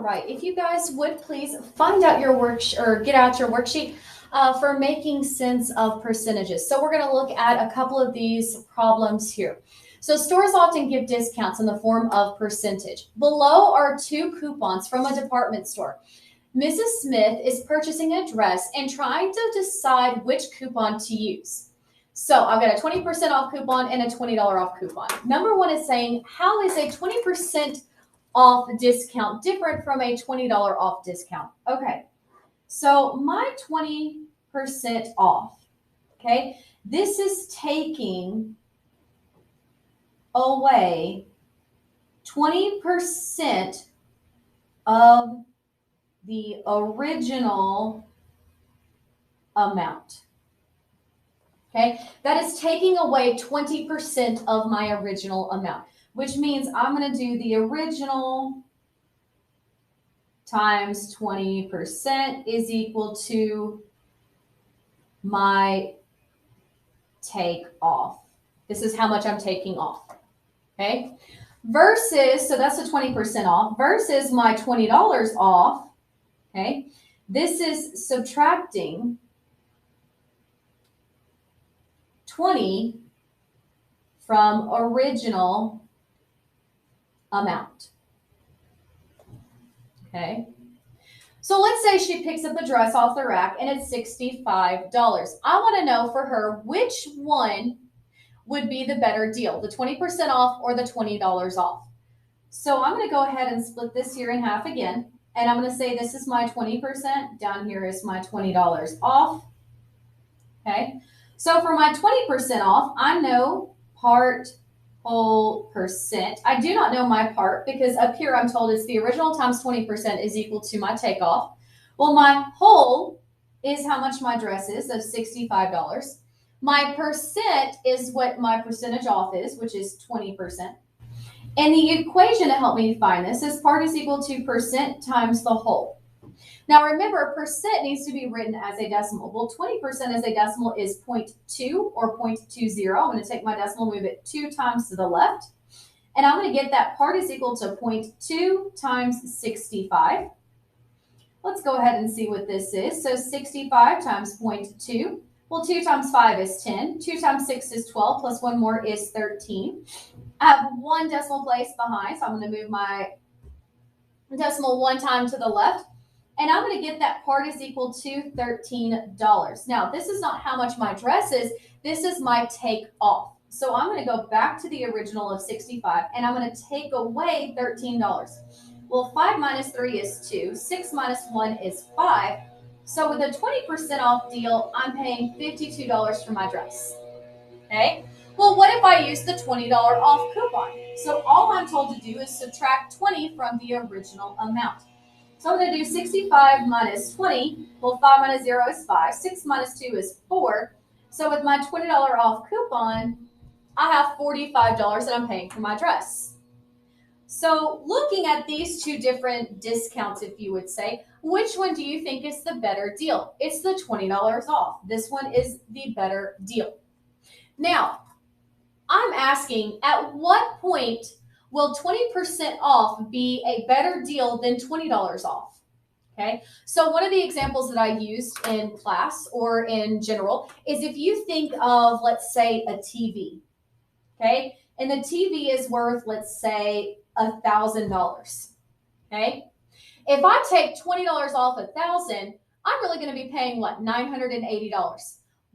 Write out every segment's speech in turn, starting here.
right, if you guys would please find out your or get out your worksheet for making sense of percentages. So we're going to look at a couple of these problems here. So stores often give discounts in the form of percentage. Below are two coupons from a department store. Mrs. Smith is purchasing a dress and trying to decide which coupon to use. So I've got a 20% off coupon and a $20 off coupon. Number one is saying, how is a 20% off discount different from a $20 off discount? Okay, so my 20% off, okay, this is taking away 20% of the original amount. Okay, that is taking away 20% of my original amount, which means I'm going to do the original times 20% is equal to my take off. This is how much I'm taking off. Okay, versus, so that's the 20% off versus my $20 off. Okay, this is subtracting 20 from original amount. Okay, so let's say she picks up a dress off the rack and it's $65. I want to know for her which one would be the better deal, the 20% off or the $20 off. So I'm going to go ahead and split this here in half again, and I'm going to say this is my 20%, down here is my $20 off. Okay, so for my 20% off, I know part, whole, percent. I do not know my part because up here I'm told it's the original times 20% is equal to my takeoff. Well, my whole is how much my dress is, so $65. My percent is what my percentage off is, which is 20%. And the equation to help me find this is part is equal to percent times the whole. Now remember, percent needs to be written as a decimal. Well, 20% as a decimal is 0.2 or 0.20. I'm going to take my decimal, move it 2 times to the left. And I'm going to get that part is equal to 0.2 times 65. Let's go ahead and see what this is. So 65 times 0.2. Well, 2 times 5 is 10. 2 times 6 is 12, plus 1 more is 13. I have 1 decimal place behind, so I'm going to move my decimal 1 time to the left. And I'm going to get that part is equal to $13. Now, this is not how much my dress is. This is my take off. So I'm going to go back to the original of 65, and I'm going to take away $13. Well, 5 minus 3 is 2. 6 minus 1 is 5. So with a 20% off deal, I'm paying $52 for my dress. Okay? Well, what if I use the $20 off coupon? So all I'm told to do is subtract 20 from the original amount. So I'm going to do 65 minus 20. Well, 5 minus 0 is 5. 6 minus 2 is 4. So with my $20 off coupon, I have $45 that I'm paying for my dress. So looking at these two different discounts, if you would say, which one do you think is the better deal? It's the $20 off. This one is the better deal. Now, I'm asking, at what point will 20% off be a better deal than $20 off? Okay, so one of the examples that I used in class or in general is if you think of, let's say, a TV, okay, and the TV is worth, let's say, $1,000, okay? If I take $20 off $1,000, I'm really going to be paying, what, $980.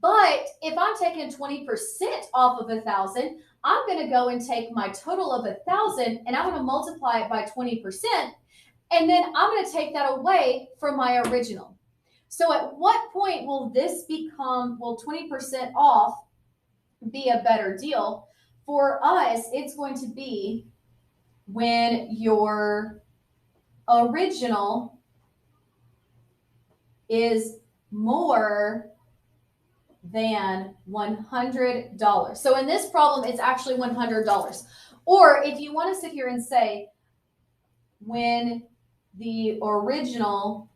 But if I'm taking 20% off of $1,000, I'm going to go and take my total of $1,000 and I'm going to multiply it by 20%. And then I'm going to take that away from my original. So at what point will this become, will 20% off be a better deal? For us, it's going to be when your original is more than $100. So in this problem, it's actually $100. Or if you want to sit here and say, when the original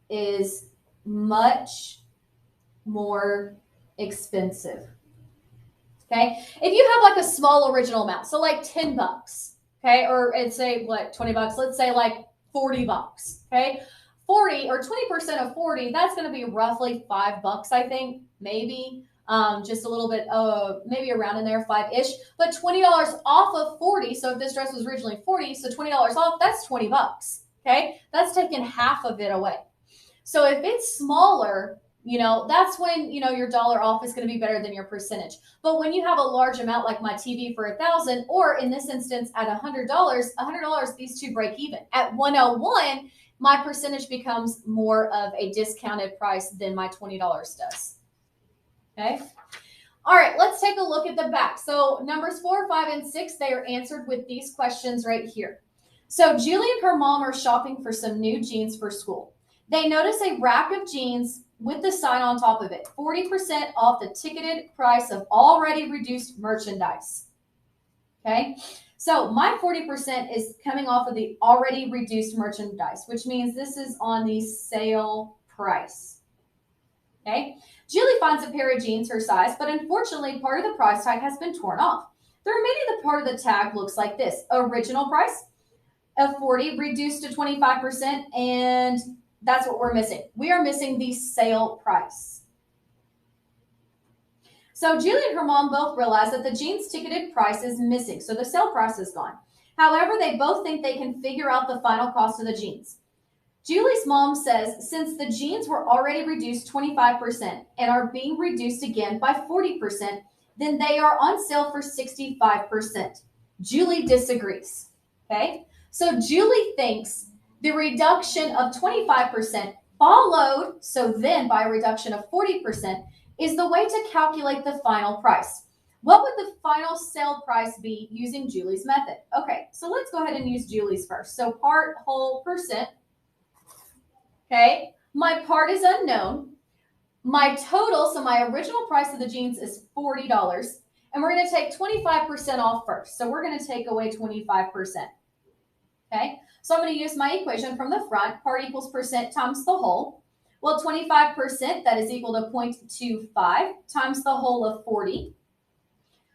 is much more expensive. Okay, if you have like a small original amount, so like $10, Okay, or it's say what, 20 bucks, let's say like 40 bucks. Okay, 40 or 20% of 40, that's going to be roughly $5, I think, maybe. Just a little bit, maybe around in there, five-ish, but $20 off of 40. So if this dress was originally 40, so $20 off, that's 20 bucks. Okay, that's taking half of it away. So if it's smaller, that's when, your dollar off is going to be better than your percentage. But when you have a large amount, like my TV for $1,000, or in this instance at $100, these two break even. At 101, my percentage becomes more of a discounted price than my $20 does. Okay. All right, let's take a look at the back. So numbers 4, 5, and 6, they are answered with these questions right here. So Julie and her mom are shopping for some new jeans for school. They notice a rack of jeans with the sign on top of it, 40% off the ticketed price of already reduced merchandise. Okay, so my 40% is coming off of the already reduced merchandise, which means this is on the sale price. Okay, Julie finds a pair of jeans her size, but unfortunately part of the price tag has been torn off. The remaining part of the tag looks like this: original price of 40 reduced to 25%, and that's what we're missing. We are missing the sale price. So Julie and her mom both realize that the jeans ticketed price is missing, so the sale price is gone. However, they both think they can figure out the final cost of the jeans. Julie's mom says since the jeans were already reduced 25% and are being reduced again by 40%, then they are on sale for 65%. Julie disagrees. Okay? So Julie thinks the reduction of 25% followed, so then by a reduction of 40%, is the way to calculate the final price. What would the final sale price be using Julie's method? Okay, so let's go ahead and use Julie's first. So part, whole, percent. Okay, my part is unknown. My total, so my original price of the jeans is $40. And we're going to take 25% off first. So we're going to take away 25%. Okay, so I'm going to use my equation from the front. Part equals percent times the whole. Well, 25%, that is equal to 0.25 times the whole of 40.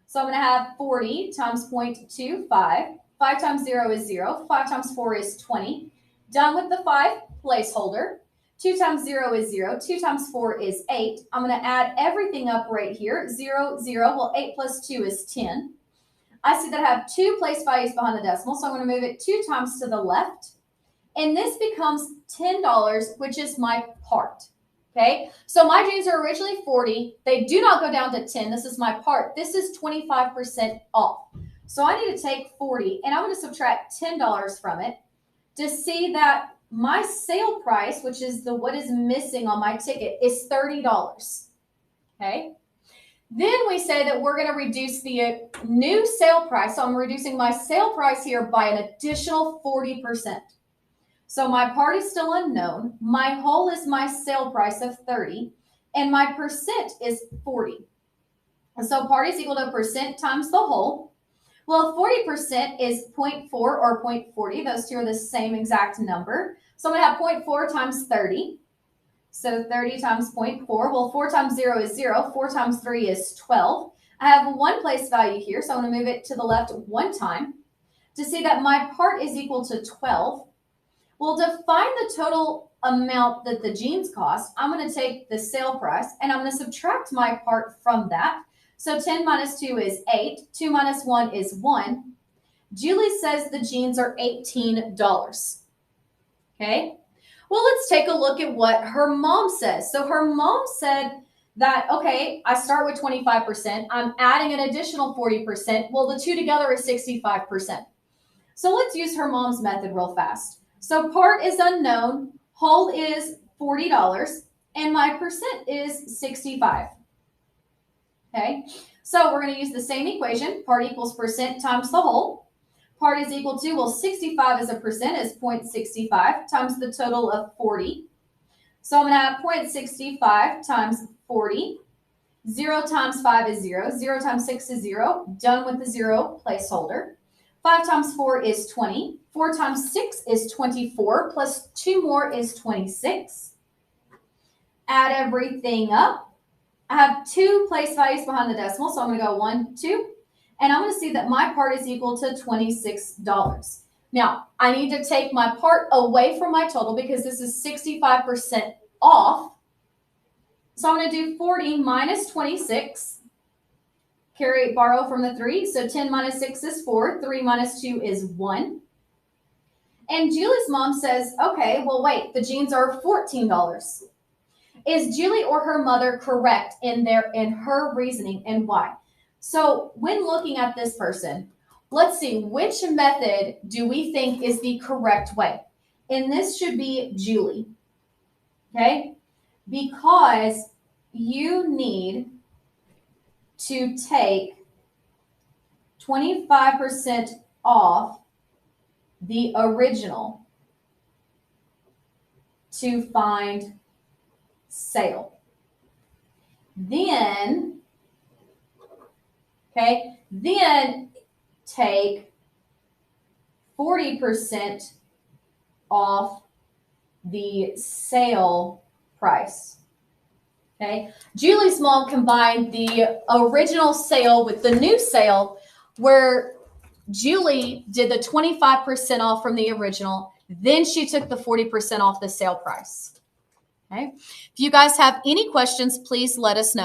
So I'm going to have 40 times 0.25. 5 times 0 is 0. 5 times 4 is 20. Done with the 5 placeholder. 2 times 0 is 0. 2 times 4 is 8. I'm going to add everything up right here. 0, 0. Well, 8 plus 2 is 10. I see that I have 2 place values behind the decimal, so I'm going to move it 2 times to the left. And this becomes $10, which is my part. Okay, so my jeans are originally 40. They do not go down to 10. This is my part. This is 25% off. So I need to take 40, and I'm going to subtract $10 from it to see that my sale price, which is what is missing on my ticket, is $30. Okay. Then we say that we're going to reduce the new sale price. So I'm reducing my sale price here by an additional 40%. So my part is still unknown. My whole is my sale price of 30, and my percent is 40. And so part is equal to percent times the whole. Well, 40% is 0.4 or 0.40. Those two are the same exact number. So I'm going to have 0.4 times 30. So 30 times 0.4. Well, 4 times 0 is 0. 4 times 3 is 12. I have one place value here, so I'm going to move it to the left one time to see that my part is equal to 12. Well, to find the total amount that the jeans cost, I'm going to take the sale price, and I'm going to subtract my part from that. So 10 minus 2 is 8. 2 minus 1 is 1. Julie says the jeans are $18. Okay. Well, let's take a look at what her mom says. So her mom said that, okay, I start with 25%. I'm adding an additional 40%. Well, the two together is 65%. So let's use her mom's method real fast. So part is unknown, whole is $40, and my percent is 65. Okay, so we're going to use the same equation. Part equals percent times the whole. Part is equal to, well, 65 as a percent is 0.65 times the total of 40. So I'm going to have 0.65 times 40. 0 times 5 is 0. 0 times 6 is 0. Done with the 0 placeholder. 5 times 4 is 20. 4 times 6 is 24. Plus 2 more is 26. Add everything up. I have 2 place values behind the decimal, so I'm going to go 1, 2. and I'm going to see that my part is equal to $26. Now, I need to take my part away from my total because this is 65% off. So I'm going to do 40 minus 26. Borrow from the 3. So 10 minus 6 is 4. 3 minus 2 is 1. And Julie's mom says, okay, well, wait, the jeans are $14. Is Julie or her mother correct in her reasoning, and why? So when looking at this person, let's see, which method do we think is the correct way? And this should be Julie, okay? Because you need to take 25% off the original to find sale. Then, then take 40% off the sale price. Okay, Julie's mom combined the original sale with the new sale, where Julie did the 25% off from the original, then she took the 40% off the sale price. Okay, if you guys have any questions, please let us know.